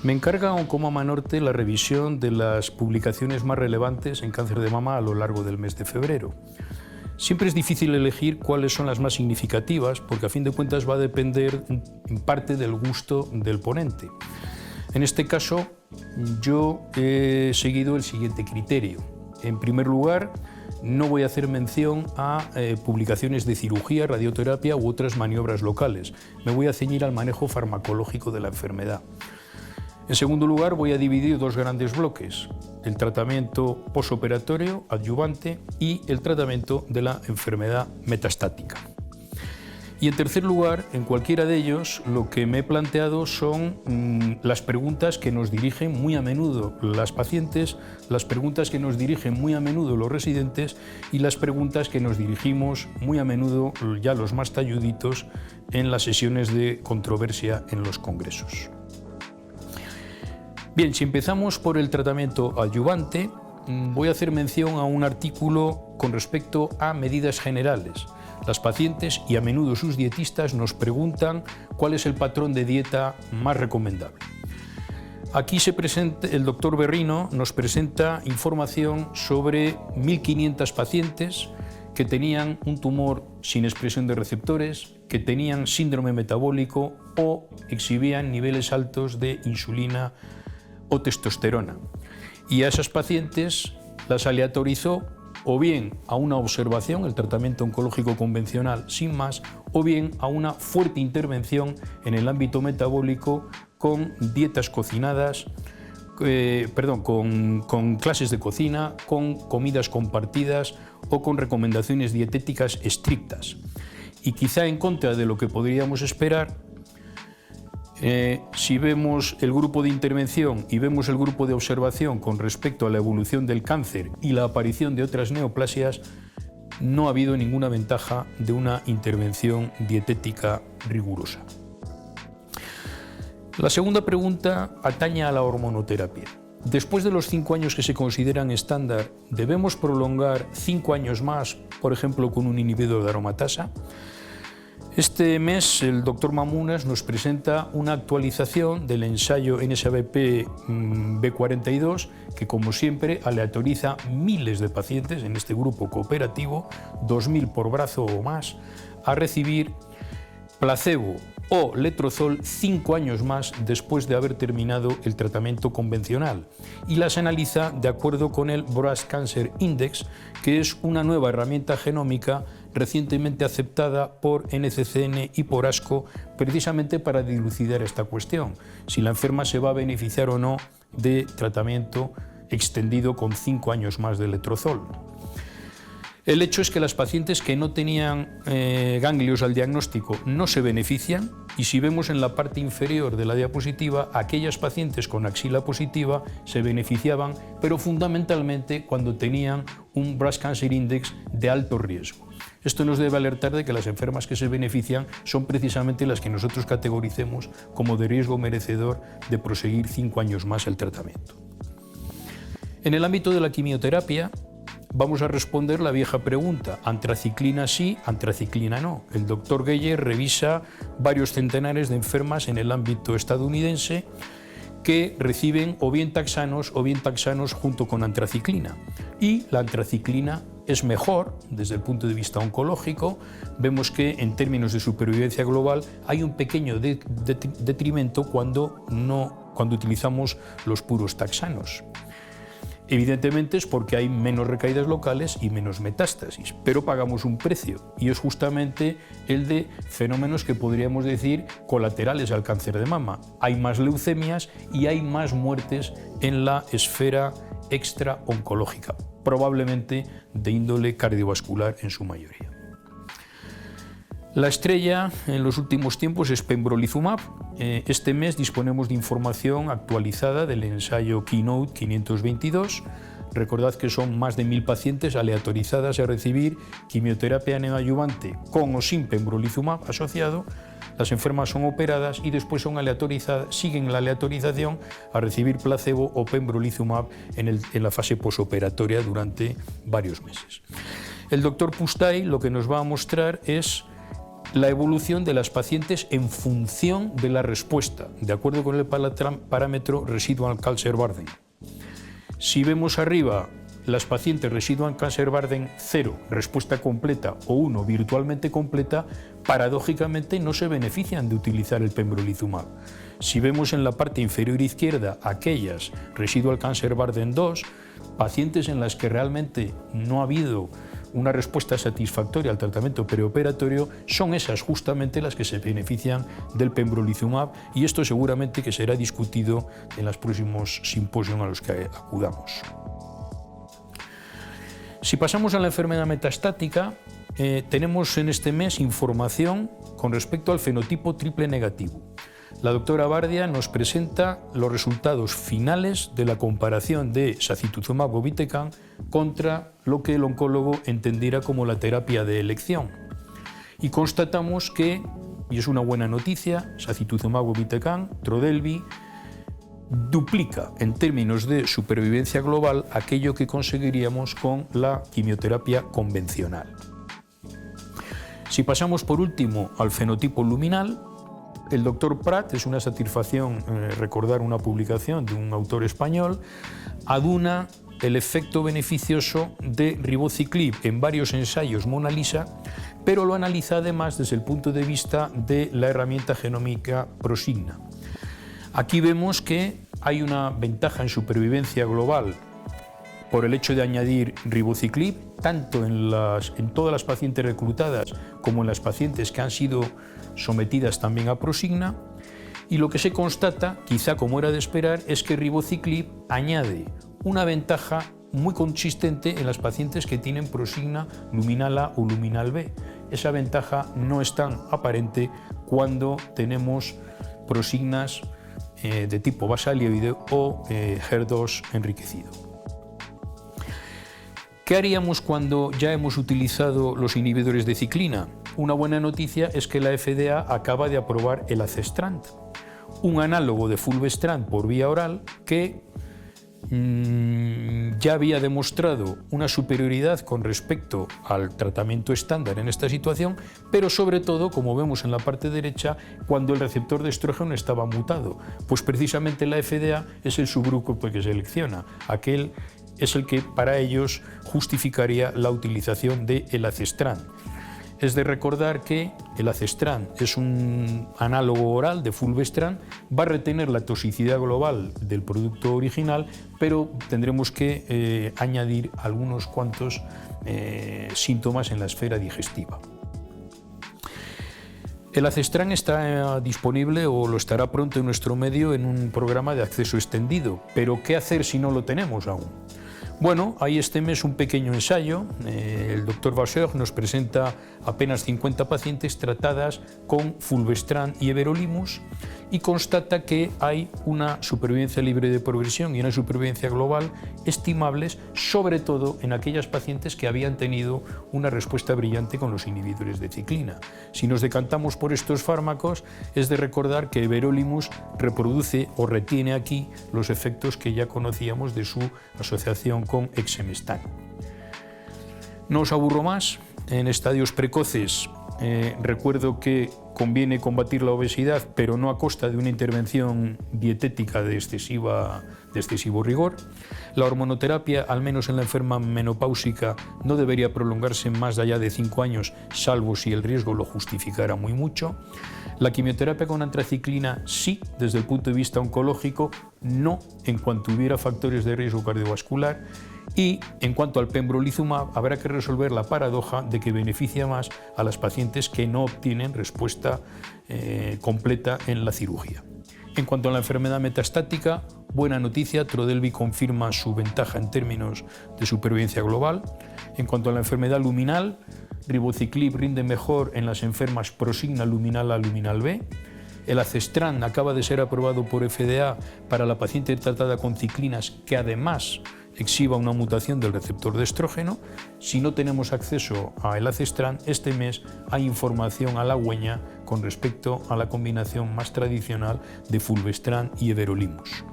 Me encarga Oncomama Norte la revisión de las publicaciones más relevantes en cáncer de mama a lo largo del mes de febrero. Siempre es difícil elegir cuáles son las más significativas porque a fin de cuentas va a depender en parte del gusto del ponente. En este caso yo he seguido el siguiente criterio. En primer lugar, no voy a hacer mención a publicaciones de cirugía, radioterapia u otras maniobras locales. Me voy a ceñir al manejo farmacológico de la enfermedad. En segundo lugar, voy a dividir dos grandes bloques: el tratamiento posoperatorio, adyuvante, y el tratamiento de la enfermedad metastática. Y en tercer lugar, en cualquiera de ellos, lo que me he planteado son las preguntas que nos dirigen muy a menudo las pacientes, las preguntas que nos dirigen muy a menudo los residentes y las preguntas que nos dirigimos muy a menudo ya los más talluditos en las sesiones de controversia en los congresos. Bien, si empezamos por el tratamiento adyuvante, voy a hacer mención a un artículo con respecto a medidas generales. Las pacientes y a menudo sus dietistas nos preguntan cuál es el patrón de dieta más recomendable. Aquí el doctor Berrino nos presenta información sobre 1.500 pacientes que tenían un tumor sin expresión de receptores, que tenían síndrome metabólico o exhibían niveles altos de insulina o testosterona. Y a esas pacientes las aleatorizó o bien a una observación, el tratamiento oncológico convencional sin más, o bien a una fuerte intervención en el ámbito metabólico con dietas cocinadas, con clases de cocina, con comidas compartidas o con recomendaciones dietéticas estrictas. Y quizá en contra de lo que podríamos esperar, si vemos el grupo de intervención y vemos el grupo de observación con respecto a la evolución del cáncer y la aparición de otras neoplasias, no ha habido ninguna ventaja de una intervención dietética rigurosa. La segunda pregunta atañe a la hormonoterapia. Después de los 5 años que se consideran estándar, ¿debemos prolongar 5 años más, por ejemplo, con un inhibidor de aromatasa? Este mes el doctor Mamunas nos presenta una actualización del ensayo NSABP B42 que, como siempre, aleatoriza miles de pacientes en este grupo cooperativo, 2.000 por brazo o más, a recibir placebo o letrozol 5 años más después de haber terminado el tratamiento convencional, y las analiza de acuerdo con el Breast Cancer Index, que es una nueva herramienta genómica recientemente aceptada por NCCN y por ASCO precisamente para dilucidar esta cuestión, si la enferma se va a beneficiar o no de tratamiento extendido con 5 años más de letrozol. El hecho es que las pacientes que no tenían ganglios al diagnóstico no se benefician, y si vemos en la parte inferior de la diapositiva, aquellas pacientes con axila positiva se beneficiaban, pero fundamentalmente cuando tenían un Breast Cancer Index de alto riesgo. Esto nos debe alertar de que las enfermas que se benefician son precisamente las que nosotros categoricemos como de riesgo merecedor de proseguir 5 años más el tratamiento. En el ámbito de la quimioterapia, vamos a responder la vieja pregunta: antraciclina sí, antraciclina no. El doctor Geyer revisa varios centenares de enfermas en el ámbito estadounidense que reciben o bien taxanos junto con antraciclina. Y la antraciclina es mejor desde el punto de vista oncológico. Vemos que en términos de supervivencia global hay un pequeño detrimento cuando utilizamos los puros taxanos. Evidentemente es porque hay menos recaídas locales y menos metástasis, pero pagamos un precio, y es justamente el de fenómenos que podríamos decir colaterales al cáncer de mama. Hay más leucemias y hay más muertes en la esfera extraoncológica, probablemente de índole cardiovascular en su mayoría. La estrella en los últimos tiempos es pembrolizumab. Este mes disponemos de información actualizada del ensayo Keynote 522. Recordad que son más de 1.000 pacientes aleatorizadas a recibir quimioterapia neoadyuvante con o sin pembrolizumab asociado. Las enfermas son operadas y después siguen la aleatorización a recibir placebo o pembrolizumab en la fase posoperatoria durante varios meses. El doctor Pustay lo que nos va a mostrar es la evolución de las pacientes en función de la respuesta, de acuerdo con el parámetro residual cancer burden. Si vemos arriba las pacientes residual cancer burden 0, respuesta completa, o 1, virtualmente completa, paradójicamente no se benefician de utilizar el pembrolizumab. Si vemos en la parte inferior izquierda aquellas residual cancer burden 2, pacientes en las que realmente no ha habido una respuesta satisfactoria al tratamiento preoperatorio, son esas justamente las que se benefician del pembrolizumab, y esto seguramente que será discutido en los próximos simposios a los que acudamos. Si pasamos a la enfermedad metastática, tenemos en este mes información con respecto al fenotipo triple negativo. La doctora Bardia nos presenta los resultados finales de la comparación de sacituzumab govitecan contra lo que el oncólogo entendiera como la terapia de elección. Y constatamos que, y es una buena noticia, sacituzumab govitecan, Trodelvy, duplica en términos de supervivencia global aquello que conseguiríamos con la quimioterapia convencional. Si pasamos por último al fenotipo luminal, el doctor Prat, es una satisfacción recordar una publicación de un autor español, aduna el efecto beneficioso de ribociclib en varios ensayos Mona Lisa, pero lo analiza además desde el punto de vista de la herramienta genómica Prosigna. Aquí vemos que hay una ventaja en supervivencia global por el hecho de añadir ribociclib, tanto en todas las pacientes reclutadas como en las pacientes que han sido sometidas también a Prosigna, y lo que se constata, quizá como era de esperar, es que ribociclib añade una ventaja muy consistente en las pacientes que tienen Prosigna luminal A o luminal B. Esa ventaja no es tan aparente cuando tenemos Prosignas de tipo basalioide o HER2 enriquecido. ¿Qué haríamos cuando ya hemos utilizado los inhibidores de ciclina? Una buena noticia es que la FDA acaba de aprobar el Azestrant, un análogo de fulvestrant por vía oral que ya había demostrado una superioridad con respecto al tratamiento estándar en esta situación, pero sobre todo, como vemos en la parte derecha, cuando el receptor de estrógeno estaba mutado, pues precisamente la FDA es el subgrupo que selecciona, aquel es el que para ellos justificaría la utilización del Azestrant. Es de recordar que el Azestrant es un análogo oral de fulvestrant, va a retener la toxicidad global del producto original, pero tendremos que añadir algunos cuantos síntomas en la esfera digestiva. El Azestrant está disponible o lo estará pronto en nuestro medio en un programa de acceso extendido, pero ¿qué hacer si no lo tenemos aún? Bueno, hay este mes un pequeño ensayo. El doctor Vasseur nos presenta apenas 50 pacientes tratadas con fulvestrant y everolimus y constata que hay una supervivencia libre de progresión y una supervivencia global estimables, sobre todo en aquellas pacientes que habían tenido una respuesta brillante con los inhibidores de ciclina. Si nos decantamos por estos fármacos, es de recordar que everolimus reproduce o retiene aquí los efectos que ya conocíamos de su asociación con exemestán. No os aburro más. En estadios precoces recuerdo que conviene combatir la obesidad, pero no a costa de una intervención dietética de excesivo rigor. La hormonoterapia, al menos en la enferma menopáusica, no debería prolongarse más allá de 5 años, salvo si el riesgo lo justificara muy mucho. La quimioterapia con antraciclina sí, desde el punto de vista oncológico, no en cuanto hubiera factores de riesgo cardiovascular. Y en cuanto al pembrolizumab, habrá que resolver la paradoja de que beneficia más a las pacientes que no obtienen respuesta completa en la cirugía. En cuanto a la enfermedad metastática, buena noticia, Trodelvy confirma su ventaja en términos de supervivencia global. En cuanto a la enfermedad luminal, ribociclib rinde mejor en las enfermas Prosigna luminal A, luminal B. El Azestrant acaba de ser aprobado por FDA para la paciente tratada con ciclinas que además exhiba una mutación del receptor de estrógeno. Si no tenemos acceso al Azestrant, este mes hay información halagüeña con respecto a la combinación más tradicional de fulvestrant y everolimus.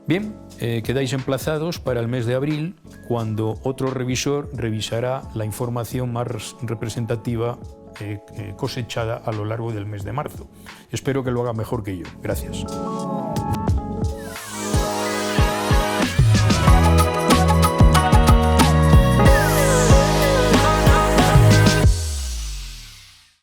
Bien, quedáis emplazados para el mes de abril, cuando otro revisor revisará la información más representativa cosechada a lo largo del mes de marzo. Espero que lo haga mejor que yo. Gracias.